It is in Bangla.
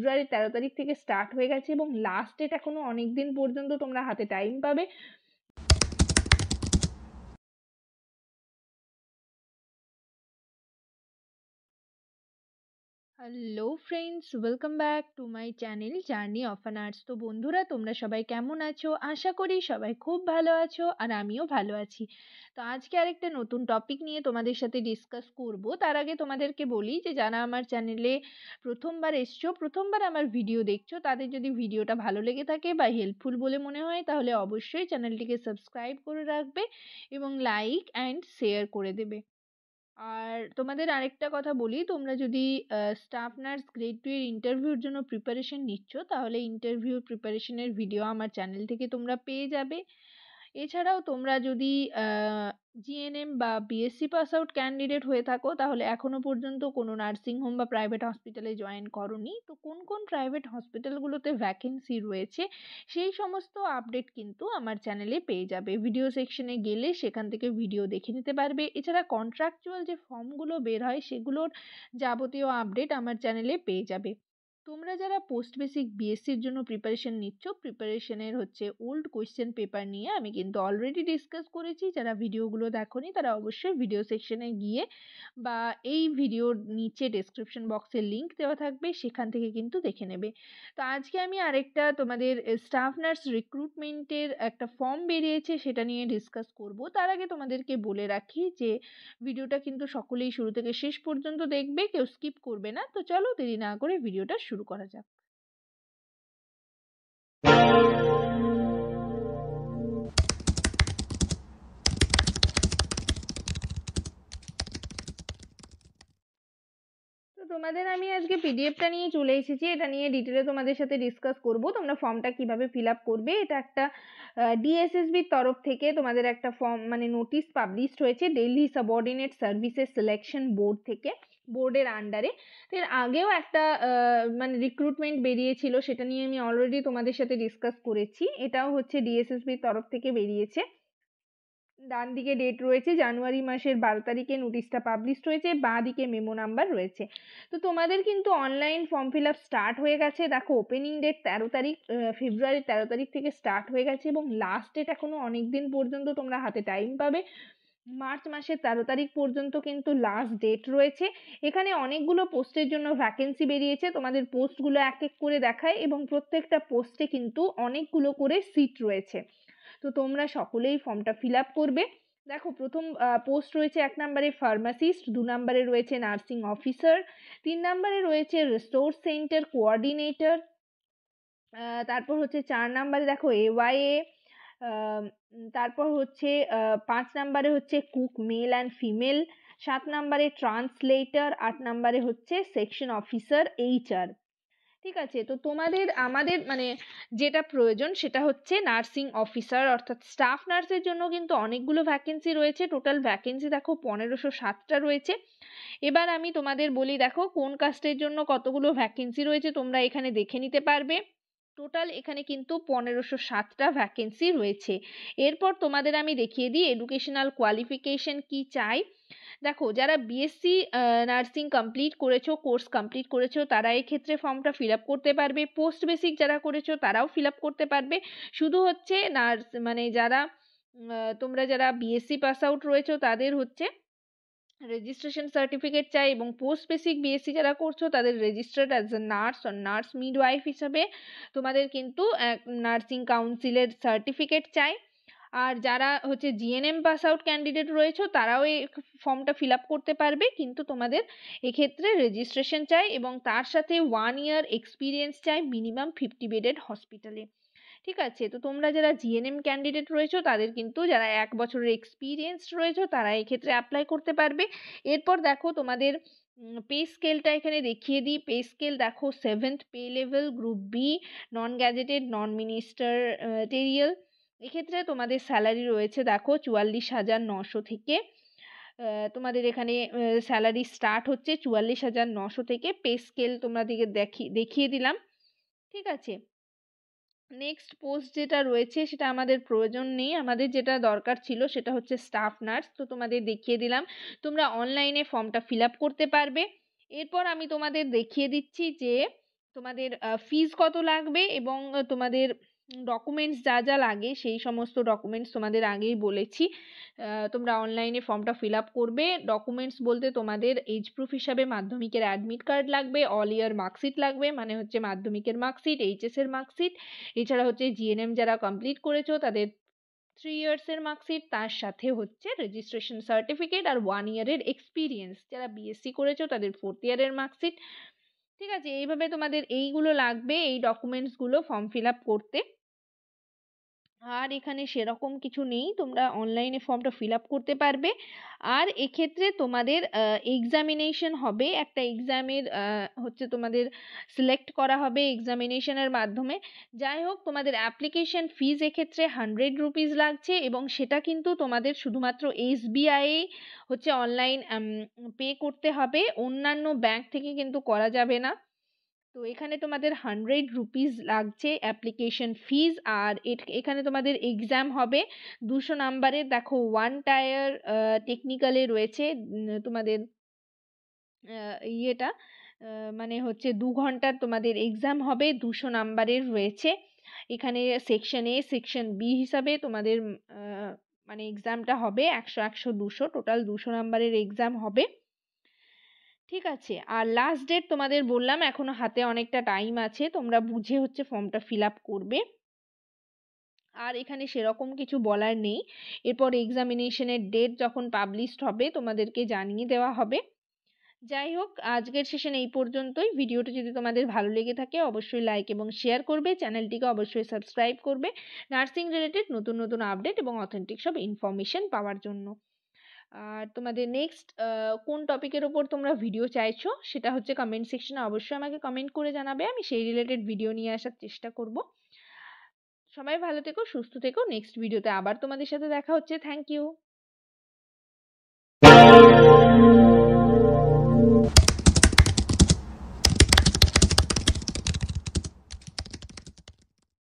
ফেব্রুয়ারির 13 তারিখ থেকে স্টার্ট হয়ে গেছে এবং লাস্ট ডেট এখনো অনেক দিন পর্যন্ত তোমরা হাতে টাইম পাবে। Hello friends, welcome back to my channel journey of an arts. তো বন্ধুরা, তোমরা সবাই কেমন আছো? আশা করি সবাই খুব ভালো আছো আর আমিও ভালো আছি। তো আজকে আরেকটা নতুন টপিক নিয়ে তোমাদের সাথে ডিসকাস করব। তার আগে তোমাদেরকে বলি যে যারা আমার চ্যানেলে প্রথমবার এসছো, প্রথমবার আমার ভিডিও দেখছো, তাদের যদি ভিডিওটা ভালো লেগে থাকে বা হেল্পফুল বলে মনে হয় তাহলে অবশ্যই চ্যানেলটিকে সাবস্ক্রাইব করে রাখবে এবং লাইক অ্যান্ড শেয়ার করে দেবে। আর তোমাদের আরেকটা কথা বলি, তোমরা যদি স্টাফ নার্স গ্রেড 2 এর ইন্টারভিউর জন্য প্রিপারেশন নিচ্ছ তাহলে ইন্টারভিউ প্রিপারেশনের ভিডিও আমার চ্যানেল থেকে তোমরা পেয়ে যাবে। এছাড়াও তোমরা যদি জিএনএম বা বিএসসি পাস আউট ক্যান্ডিডেট হয়ে থাকো তাহলে এখনো পর্যন্ত কোনো নার্সিং হোম বা প্রাইভেট হসপিটালে জয়েন করোনি, তো কোন কোন প্রাইভেট হসপিটালগুলোতে ভ্যাকেন্সি রয়েছে সেই সমস্ত আপডেট কিন্তু আমার চ্যানেলে পেয়ে যাবে। ভিডিও সেকশনে গেলে সেখান থেকে ভিডিও দেখে নিতে পারবে। এছাড়া কন্ট্রাকচুয়াল যে ফর্মগুলো বের হয় সেগুলোর যাবতীয় আপডেট আমার চ্যানেলে পেয়ে যাবে। তোমরা যারা পোস্ট বেসিক বিএসসির জন্য প্রিপারেশন নিচ্ছ, প্রিপারেশনের হচ্ছে ওল্ড কোয়েশ্চেন পেপার নিয়ে আমি কিন্তু অলরেডি ডিসকাস করেছি। যারা ভিডিওগুলো দেখোনি তারা অবশ্যই ভিডিও সেকশনে গিয়ে বা এই ভিডিওর নিচে ডেসক্রিপশন বক্সে লিংক দেওয়া থাকবে, সেখান থেকে কিন্তু দেখে নেবে। তো আজকে আমি আরেকটা তোমাদের স্টাফ নার্স রিক্রুটমেন্টের একটা ফর্ম বেরিয়েছে সেটা নিয়ে ডিসকাস করব। তার আগে তোমাদেরকে বলে রাখি যে ভিডিওটা কিন্তু সকলেই শুরু থেকে শেষ পর্যন্ত দেখবে, কেউ স্কিপ করবে না। তো চলো দেরি না করে ভিডিওটা শুরু করা যাক। তো তোমাদের আমি আজকে পিডিএফটা নিয়ে চলে এসেছি, এটা নিয়ে ডিটেলে তোমাদের সাথে ডিসকাস করব। তোমরা ফর্মটা কিভাবে ফিল আপ করবে, এটা একটা ডিএসএসবির তরফ থেকে তোমাদের একটা ফর্ম মানে নোটিশ পাবলিশড হয়েছে Delhi subordinate services selection board থেকে, বোর্ডের আন্ডারে। এর আগেও একটা মানে রিক্রুটমেন্ট বেরিয়েছিল, সেটা নিয়ে আমি অলরেডি তোমাদের সাথে ডিসকাস করেছি। এটাও হচ্ছে ডিএসএসবির তরফ থেকে বেরিয়েছে। ডান দিকে ডেট রয়েছে জানুয়ারি মাসের 12 তারিখে নোটিশটা পাবলিশড হয়েছে, বাঁ দিকে মেমো নাম্বার রয়েছে। তো তোমাদের কিন্তু online form fill up start হয়ে গেছে। দেখো ওপেনিং ডেট 13 তারিখ, ফেব্রুয়ারির 13 তারিখ থেকে স্টার্ট হয়ে গেছে এবং লাস্ট ডেট এখনো অনেক দিন পর্যন্ত তোমরা হাতে টাইম পাবে। মার্চ মাসের 13 তারিখ পর্যন্ত কিন্তু লাস্ট ডেট রয়েছে। এখানে অনেকগুলো পোস্টের জন্য ভ্যাকেন্সি বেরিয়েছে, তোমাদের পোস্টগুলো এক এক করে দেখায় এবং প্রত্যেকটা পোস্টে কিন্তু অনেকগুলো করে সিট রয়েছে। তো তোমরা সকলেই ফর্মটা ফিল আপ করবে। দেখো প্রথম পোস্ট রয়েছে 1 নম্বরে ফার্মাসিস্ট, 2 নম্বরে রয়েছে নার্সিং অফিসার, 3 নম্বরে রয়েছে রিসোর্স সেন্টার কোঅর্ডিনেটর, তারপর হচ্ছে 4 নম্বরে দেখো এওয়াইএ, তারপর হচ্ছে 5 নম্বরে হচ্ছে কুক মেল অ্যান্ড ফিমেল, 7 নম্বরে ট্রান্সলেটর, 8 নম্বরে হচ্ছে সেকশন অফিসার এইচআর। ঠিক আছে, তো তোমাদের আমাদের মানে যেটা প্রয়োজন সেটা হচ্ছে নার্সিং অফিসার অর্থাৎ স্টাফ নার্সের জন্য কিন্তু অনেকগুলো ভ্যাকেন্সি রয়েছে। টোটাল ভ্যাকেন্সি দেখো 1507টা রয়েছে। এবার আমি তোমাদের বলি, দেখো কোন কাস্টের জন্য কতগুলো ভ্যাকেন্সি রয়েছে তোমরা এখানে দেখে নিতে পারবে। টোটাল এখানে কিন্তু 1507টা ভ্যাকেন্সি রয়েছে। এরপর তোমাদের আমি দেখিয়ে দিই এডুকেশনাল কোয়ালিফিকেশন কি চাই। দেখো যারা বিএসসি নার্সিং কমপ্লিট করেছো, কোর্স কমপ্লিট করেছো, তারা এই ক্ষেত্রে ফর্মটা ফিল আপ করতে পারবে। পোস্ট বেসিক যারা করেছো তারাও ফিল আপ করতে পারবে। শুধু হচ্ছে নার্স মানে যারা তোমরা যারা বিএসসি পাস আউট রয়েছো তাদের হচ্ছে রেজিস্ট্রেশন সার্টিফিকেট চাই এবং পোস্ট বেসিক বিএসসি যারা করছো তাদের রেজিস্টার্ড অ্যাজ এ নার্স আর নার্স মিডওয়াইফ হিসাবে তোমাদের কিন্তু নার্সিং কাউন্সিলের সার্টিফিকেট চাই। আর যারা হচ্ছে জিএনএম পাস আউট ক্যান্ডিডেট রয়েছে তারাও এই ফর্মটা ফিল আপ করতে পারবে, কিন্তু তোমাদের এক্ষেত্রে রেজিস্ট্রেশন চাই এবং তার সাথে 1 ইয়ার এক্সপিরিয়েন্স চাই মিনিমাম 50 বেডেড হসপিটালে। ঠিক আছে, তো তোমরা যারা জিএনএম ক্যান্ডিডেট রয়েছো তাদের কিন্তু যারা 1 বছরের এক্সপিরিয়েন্স রয়েছে তারা এই ক্ষেত্রে অ্যাপ্লাই করতে পারবে। এরপর দেখো তোমাদের পে স্কেলটা এখানে দেখিয়ে দিই। পে স্কেল দেখো 7th pay level, group B, non gazetted, non ministerial. এক্ষেত্রে তোমাদের স্যালারি রয়েছে দেখো 44,900 থেকে। তোমাদের এখানে স্যালারি স্টার্ট হচ্ছে 44,900 থেকে। পে স্কেল তোমাদেরকে দেখিয়ে দিলাম। ঠিক আছে, নেক্সট পোস্ট যেটা রয়েছে সেটা আমাদের প্রয়োজন নেই, আমাদের যেটা দরকার ছিল সেটা হচ্ছে স্টাফ নার্স। তো তোমাদের দেখিয়ে দিলাম, তোমরা অনলাইনে ফর্মটা ফিল আপ করতে পারবে। এরপর আমি তোমাদের দেখিয়ে দিচ্ছি যে তোমাদের ফিজ কত লাগবে এবং তোমাদের ডকুমেন্টস যা যা লাগে সেই সমস্ত ডকুমেন্টস তোমাদের আগেই বলেছি। তোমরা অনলাইনে ফর্মটা ফিল আপ করবে। ডকুমেন্টস বলতে তোমাদের এজ প্রুফ হিসাবে মাধ্যমিকের অ্যাডমিট কার্ড লাগবে, অল ইয়ার মার্কশিট লাগবে, মানে হচ্ছে মাধ্যমিকের মার্কশিট, এইচএসের মার্কশিট, এছাড়া হচ্ছে জিএনএম যারা কমপ্লিট করেছো তাদের 3 ইয়ার্সের মার্কশিট, তার সাথে হচ্ছে রেজিস্ট্রেশন সার্টিফিকেট আর 1 ইয়ারের এক্সপিরিয়েন্স। যারা বিএসসি করেছো তাদের 4th ইয়ারের মার্কশিট। ঠিক আছে, এইভাবে তোমাদের এইগুলো লাগবে, এই ডকুমেন্টসগুলো ফর্ম ফিল আপ করতে। আর এখানে সেরকম কিছু নেই, তোমরা অনলাইনে ফর্মটা ফিল আপ করতে পারবে। আর এক্ষেত্রে তোমাদের এক্সামিনেশন হবে, একটা এক্সামের হচ্ছে তোমাদের সিলেক্ট করা হবে এক্সামিনেশনের মাধ্যমে। যাই হোক, তোমাদের অ্যাপ্লিকেশন ফিজ এক্ষেত্রে 100 রুপিস লাগছে এবং সেটা কিন্তু তোমাদের শুধুমাত্র এসবিআই হচ্ছে অনলাইন পে করতে হবে, অন্যান্য ব্যাংক থেকে কিন্তু করা যাবে না। তো এখানে তোমাদের 100 রুপিস লাগছে অ্যাপ্লিকেশন ফিজ। আর এখানে তোমাদের এক্সাম হবে 200 নাম্বারের। দেখো 1 টায়ার টেকনিক্যালে রয়েছে তোমাদের ইয়েটা মানে হচ্ছে 2 ঘন্টার তোমাদের এক্সাম হবে, 200 নাম্বারের রয়েছে। এখানে সেকশন এ সেকশন বি হিসাবে তোমাদের মানে এক্সামটা হবে 100 100 200, টোটাল 200 নাম্বারের এক্সাম হবে। ঠিক আছে, আর লাস্ট ডেট তোমাদের বললাম এখনো হাতে অনেকটা টাইম আছে, তোমরা বুঝে হচ্ছে ফর্মটা ফিল আপ করবে। আর এখানে সেরকম কিছু বলার নেই। এরপর এক্সামিনেশনের ডেট যখন পাবলিশড হবে তোমাদেরকে জানিয়ে দেওয়া হবে। যাই হোক, আজকের সেশন এই পর্যন্তই। ভিডিওটি যদি তোমাদের ভালো লেগে থাকে অবশ্যই লাইক এবং শেয়ার করবে, চ্যানেলটিকে অবশ্যই সাবস্ক্রাইব করবে নার্সিং রিলেটেড নতুন নতুন আপডেট এবং অথেন্টিক সব ইনফরমেশন পাওয়ার জন্য। আর তোমাদের নেক্সট কোন টপিকের ওপর তোমরা ভিডিও চাইছো সেটা হচ্ছে কমেন্ট সেকশনে অবশ্যই আমাকে কমেন্ট করে জানাবে, আমি সেই রিলেটেড ভিডিও নিয়ে আসার চেষ্টা করব। সবাই ভালো থেকো, সুস্থ থেকো। নেক্সট ভিডিওতে আবার তোমাদের সাথে দেখা হচ্ছে। Thank you.